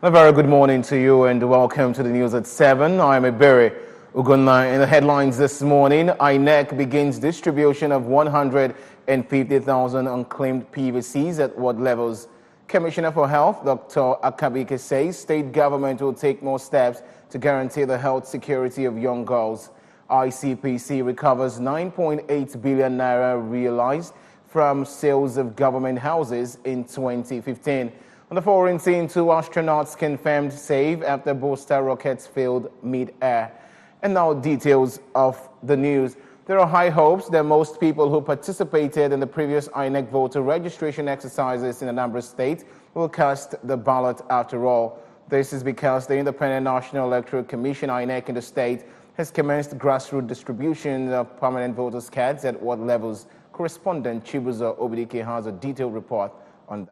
A very good morning to you and welcome to the news at 7. I'm Ebere Ugunna. In the headlines this morning, INEC begins distribution of 150,000 unclaimed PVCs at ward levels. Commissioner for Health, Dr. Akabike, says state government will take more steps to guarantee the health security of young girls. ICPC recovers 9.8 billion naira realized from sales of government houses in 2015. On the foreign scene, 2 astronauts confirmed safe after booster rockets failed mid-air. And now details of the news. There are high hopes that most people who participated in the previous INEC voter registration exercises in Anambra State will cast the ballot after all. This is because the Independent National Electoral Commission, INEC, in the state has commenced grassroots distribution of permanent voters' cards at ward levels. Correspondent Chibuzo Obidike has a detailed report on that.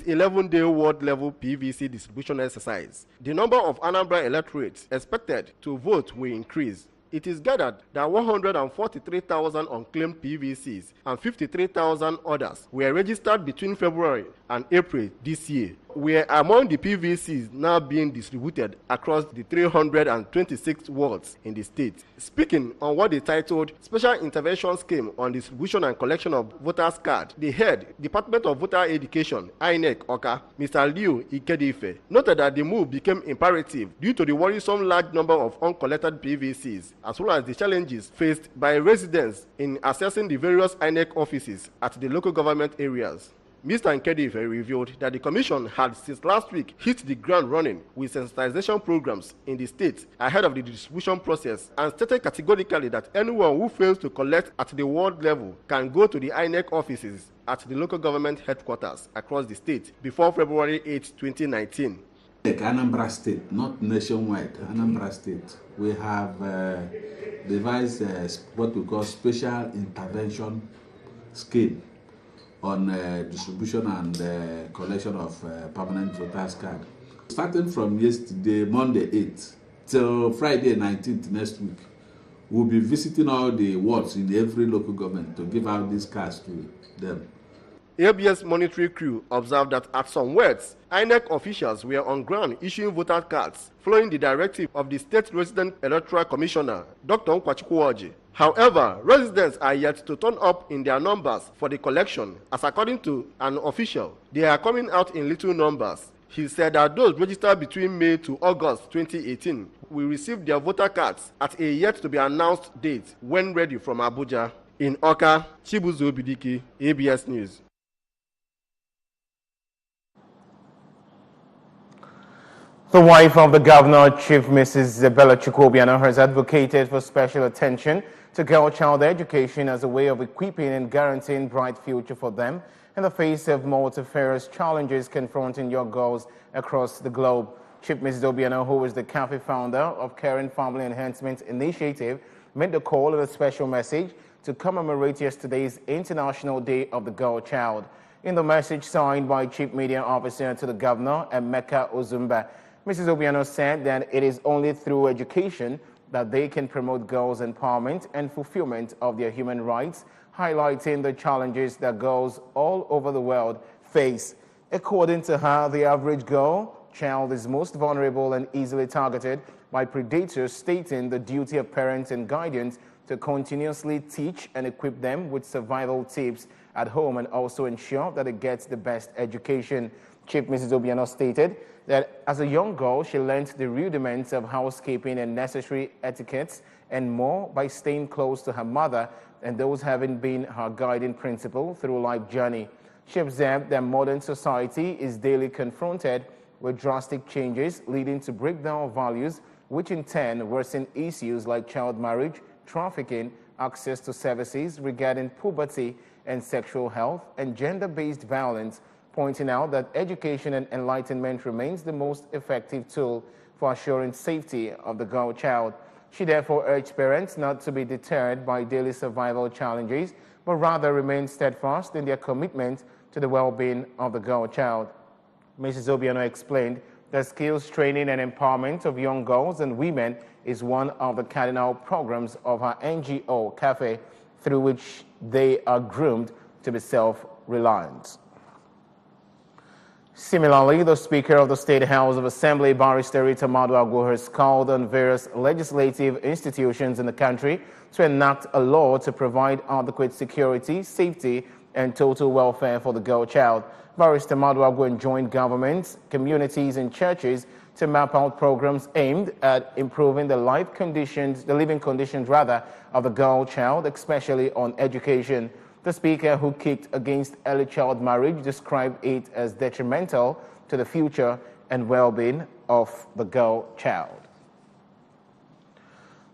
11-day ward-level PVC distribution exercise. The number of Anambra electorates expected to vote will increase. It is gathered that 143,000 unclaimed PVCs and 53,000 others were registered between February and April this year, were among the PVCs now being distributed across the 326 wards in the state. Speaking on what they titled Special Intervention Scheme on Distribution and Collection of Voters' Card, the head, Department of Voter Education, INEC Oka, Mr. Liu Ikedife, noted that the move became imperative due to the worrisome large number of uncollected PVCs, as well as the challenges faced by residents in accessing the various INEC offices at the local government areas. Mr. Nkedife revealed that the Commission had since last week hit the ground running with sensitization programs in the state ahead of the distribution process and stated categorically that anyone who fails to collect at the ward level can go to the INEC offices at the local government headquarters across the state before February 8, 2019. Anambra State, not nationwide, Anambra State, we have devised what we call Special Intervention Scheme on distribution and collection of permanent voters' card. Starting from yesterday, Monday 8th, till Friday 19th next week, we'll be visiting all the wards in every local government to give out these cards to them. ABS monitoring crew observed that at some wards, INEC officials were on ground issuing voter cards, following the directive of the State Resident Electoral Commissioner, Dr. Nkwachukwu. However, residents are yet to turn up in their numbers for the collection, as according to an official, they are coming out in little numbers. He said that those registered between May to August 2018 will receive their voter cards at a yet-to-be-announced date when ready from Abuja. In Oka, Chibuzo Obidike, ABS News. The wife of the governor, Chief Mrs. Bella Chukwuobiano, has advocated for special attention to girl-child education as a way of equipping and guaranteeing bright future for them in the face of multifarious challenges confronting young girls across the globe. Chief Mrs. Obiano, who is the CAFE founder of Caring Family Enhancement Initiative, made the call in a special message to commemorate yesterday's International Day of the Girl Child. In the message signed by Chief Media Officer to the governor, Emeka Ozumba, Mrs. Obiano said that it is only through education that they can promote girls' empowerment and fulfillment of their human rights, highlighting the challenges that girls all over the world face. According to her, the average girl child is most vulnerable and easily targeted by predators, stating the duty of parents and guardians to continuously teach and equip them with survival tips at home and also ensure that it gets the best education. Chief Mrs. Obiano stated that as a young girl, she learned the rudiments of housekeeping and necessary etiquettes and more by staying close to her mother and those having been her guiding principle through life journey. She observed that modern society is daily confronted with drastic changes leading to breakdown of values, which in turn worsen issues like child marriage, trafficking, access to services regarding puberty and sexual health, and gender-based violence, pointing out that education and enlightenment remains the most effective tool for assuring safety of the girl child. She therefore urged parents not to be deterred by daily survival challenges, but rather remain steadfast in their commitment to the well-being of the girl child. Mrs. Obiano explained that skills training and empowerment of young girls and women is one of the cardinal programs of her NGO, CAFE, through which they are groomed to be self-reliant. Similarly, the Speaker of the State House of Assembly, Barrister Rita Maduagwu, has called on various legislative institutions in the country to enact a law to provide adequate security, safety, and total welfare for the girl child. Barrister Maduagwu enjoined governments, communities, and churches to map out programs aimed at improving the living conditions of the girl child, especially on education. The Speaker, who kicked against early child marriage, described it as detrimental to the future and well-being of the girl child.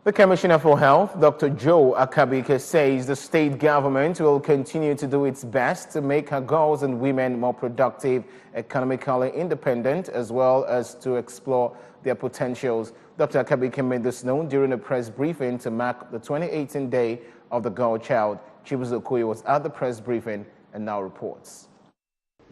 The Commissioner for Health, Dr. Joe Akabike, says the state government will continue to do its best to make her girls and women more productive, economically independent, as well as to explore their potentials. Dr. Akabike made this known during a press briefing to mark the 2018 Day of the Girl Child. Chibuzo Okoye was at the press briefing and now reports.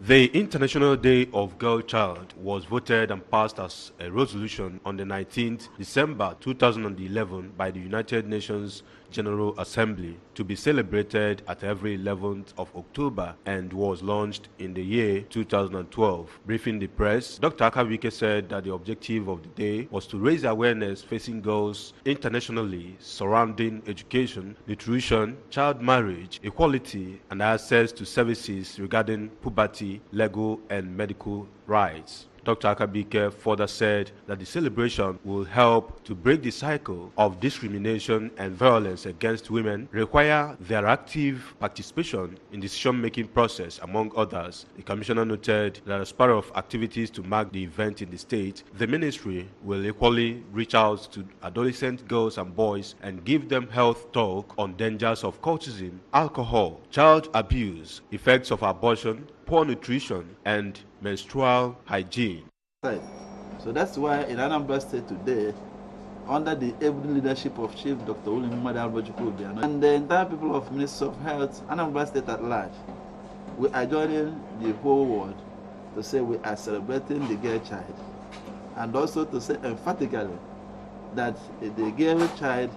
The International Day of Girl Child was voted and passed as a resolution on the 19th December 2011 by the United Nations General Assembly to be celebrated at every 11th of October and was launched in the year 2012. Briefing the press, Dr. Akabike said that the objective of the day was to raise awareness facing girls internationally surrounding education, nutrition, child marriage, equality, and access to services regarding puberty, legal and medical rights. Dr. Akabike further said that the celebration will help to break the cycle of discrimination and violence against women, require their active participation in the decision-making process, among others. The Commissioner noted that as part of activities to mark the event in the state, the ministry will equally reach out to adolescent girls and boys and give them health talk on dangers of cultism, alcohol, child abuse, effects of abortion, poor nutrition, and menstrual hygiene. So that's why in Anambra State today, under the able leadership of Chief Dr. Anambra and the entire people of Ministry of Health, Anambra State at large, we are joining the whole world to say we are celebrating the girl child, and also to say emphatically that the girl child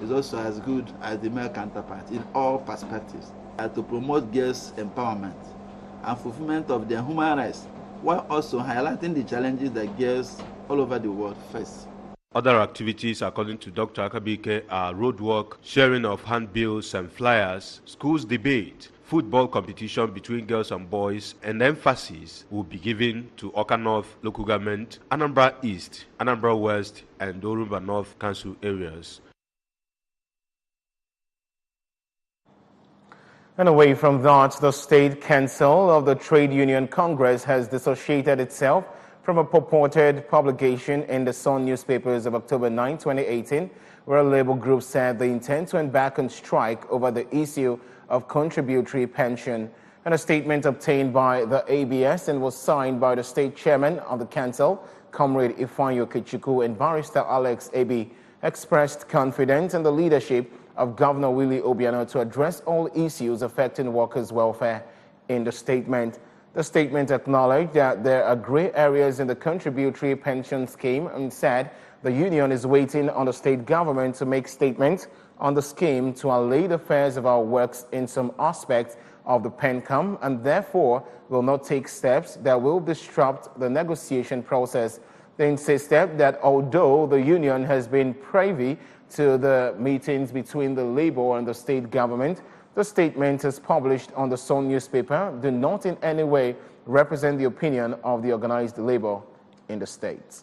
is also as good as the male counterpart in all perspectives, to promote girls' empowerment and fulfillment of their human rights, while also highlighting the challenges that girls all over the world face. Other activities, according to Dr. Akabike, are roadwork, sharing of handbills and flyers, schools debate, football competition between girls and boys, and emphasis will be given to Oka North local government, Anambra East, Anambra West, and Orumba North council areas. And away from that, the State Council of the Trade Union Congress has dissociated itself from a purported publication in the Sun newspapers of October 9, 2018, where a labor group said they intend to embark on strike over the issue of contributory pension. And a statement obtained by the ABS and was signed by the state chairman of the council, Comrade Ifeanyi Okechukwu, and Barrister Alex Ebi, expressed confidence in the leadership of Governor Willie Obiano to address all issues affecting workers' welfare. In the statement acknowledged that there are gray areas in the contributory pension scheme and said the union is waiting on the state government to make statements on the scheme to allay the affairs of our works in some aspects of the PENCOM, and therefore will not take steps that will disrupt the negotiation process. They insisted that although the union has been privy to the meetings between the Labour and the state government, the statement as published on the Sun newspaper do not in any way represent the opinion of the organized labor in the state.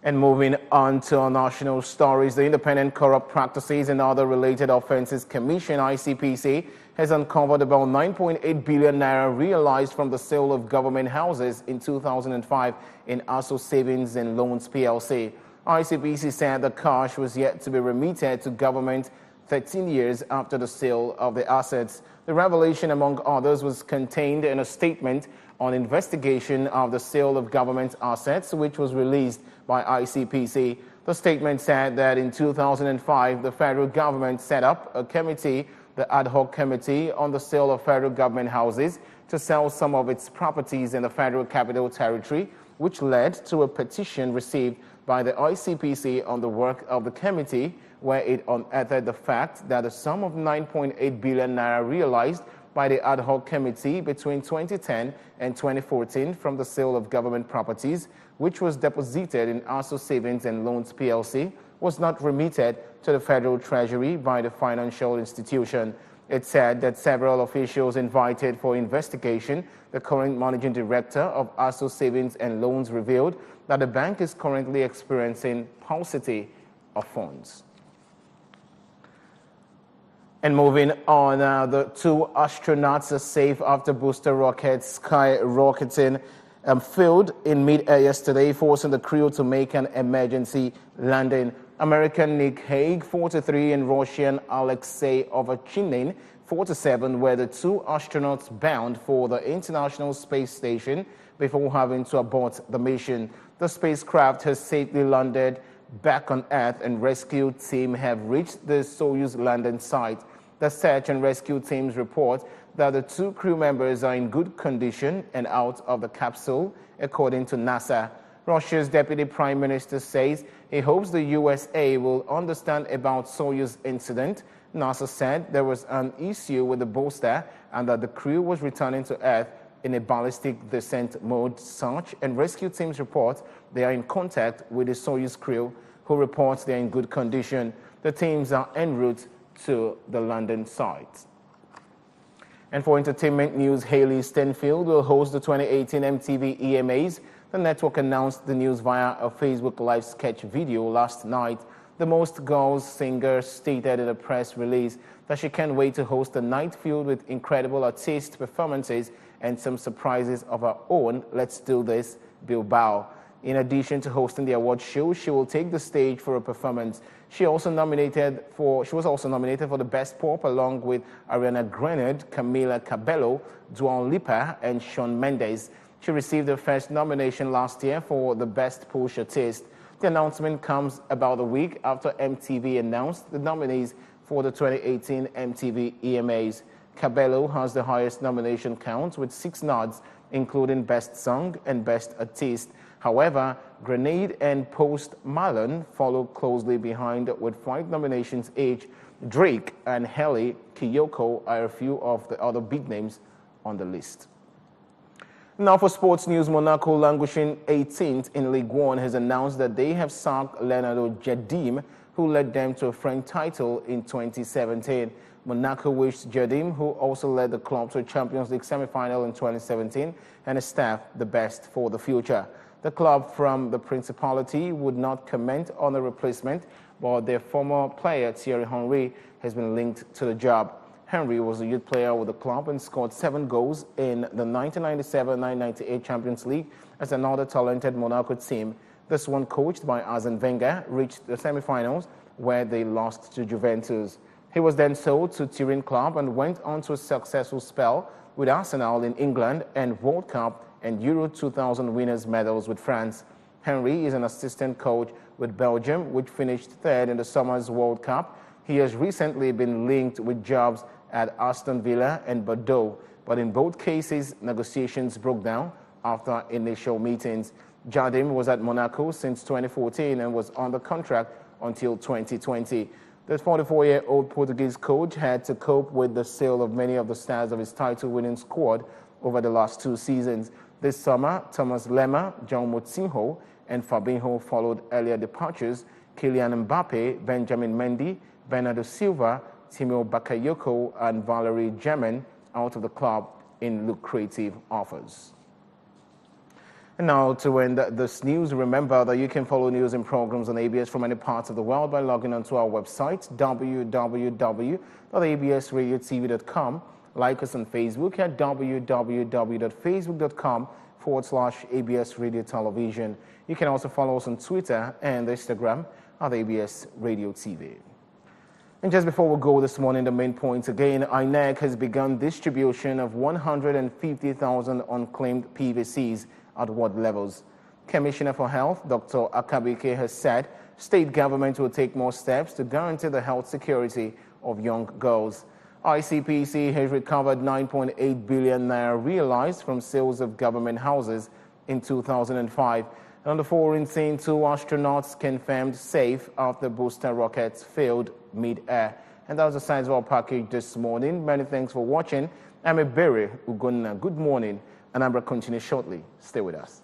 And moving on to our national stories, the Independent Corrupt Practices and Other Related Offences Commission, ICPC, has uncovered about 9.8 billion naira realized from the sale of government houses in 2005 in ASO Savings and Loans PLC. ICPC said the cash was yet to be remitted to government 13 years after the sale of the assets. The revelation, among others, was contained in a statement on investigation of the sale of government assets, which was released by ICPC. The statement said that in 2005, the federal government set up a committee, the Ad Hoc Committee on the Sale of Federal Government Houses, to sell some of its properties in the Federal Capital Territory, which led to a petition received by the ICPC on the work of the committee, where it unearthed the fact that a sum of 9.8 billion naira realized by the ad hoc committee between 2010 and 2014 from the sale of government properties, which was deposited in ASO Savings and Loans PLC, was not remitted to the Federal Treasury by the financial institution. It said that several officials invited for investigation, the current managing director of ASO Savings and Loans revealed that the bank is currently experiencing paucity of funds. And moving on, the two astronauts are safe after booster rockets skyrocketing failed in mid-air yesterday, forcing the crew to make an emergency landing. American Nick Hague, 43, and Russian Alexei Ovechkin, 47, were the two astronauts bound for the International Space Station before having to abort the mission. The spacecraft has safely landed back on Earth, and rescue team have reached the Soyuz landing site. The search and rescue teams report that the two crew members are in good condition and out of the capsule, according to NASA. Russia's deputy prime minister says he hopes the USA will understand about Soyuz incident. NASA said there was an issue with the booster and that the crew was returning to Earth in a ballistic descent mode. Search and rescue teams report they are in contact with the Soyuz crew, who reports they are in good condition. The teams are en route to the London site. And for entertainment news, Hailey Steinfeld will host the 2018 MTV EMAs. The network announced the news via a Facebook Live sketch video last night. The Most Girls singer stated in a press release that she can't wait to host a night filled with incredible artist performances and some surprises of her own. Let's do this, Bilbao. In addition to hosting the award show, she will take the stage for a performance. She was also nominated for the Best Pop along with Ariana Grande, Camila Cabello, Dua Lipa, and Shawn Mendes. She received her first nomination last year for the Best Push Artist. The announcement comes about a week after MTV announced the nominees for the 2018 MTV EMAs. Cabello has the highest nomination count with 6 nods, including Best Song and Best Artist. However, Grenade and Post Malone follow closely behind with 5 nominations each. Drake and Hailey Kiyoko are a few of the other big names on the list. Now for sports news, Monaco, languishing 18th in Ligue 1, has announced that they have sacked Leonardo Jardim, who led them to a French title in 2017. Monaco wished Jardim, who also led the club to a Champions League semi-final in 2017, and his staff the best for the future. The club from the Principality would not comment on the replacement, but their former player Thierry Henry has been linked to the job. Henry was a youth player with the club and scored 7 goals in the 1997-1998 Champions League as another talented Monaco team. This one, coached by Arsene Wenger, reached the semi-finals where they lost to Juventus. He was then sold to Turin club and went on to a successful spell with Arsenal in England and World Cup and Euro 2000 winners' medals with France. Henry is an assistant coach with Belgium, which finished 3rd in the summer's World Cup. He has recently been linked with jobs at Aston Villa and Bordeaux, but in both cases, negotiations broke down after initial meetings. Jardim was at Monaco since 2014 and was under contract until 2020. The 44-year-old Portuguese coach had to cope with the sale of many of the stars of his title-winning squad over the last 2 seasons. This summer, Thomas Lemar, John Moutinho, and Fabinho followed earlier departures. Kylian Mbappe, Benjamin Mendy, Bernardo Silva, Timo Bakayoko, and Valerie Germain out of the club in lucrative offers. And now to end this news, remember that you can follow news and programs on ABS from any parts of the world by logging onto our website, www.absradiotv.com. Like us on Facebook at www.facebook.com/ABS Radio Television. You can also follow us on Twitter and Instagram at ABS Radio TV. And just before we go this morning, the main points again: INEC has begun distribution of 150,000 unclaimed PVCs at ward levels. Commissioner for Health, Dr. Akabike, has said state government will take more steps to guarantee the health security of young girls. ICPC has recovered 9.8 billion naira realized from sales of government houses in 2005. And on the foreign scene, 2 astronauts confirmed safe after booster rockets failed mid-air. And that was the size of our package this morning. Many thanks for watching. I'm Ebere Ugonna. Good morning. Anambra continues shortly. Stay with us.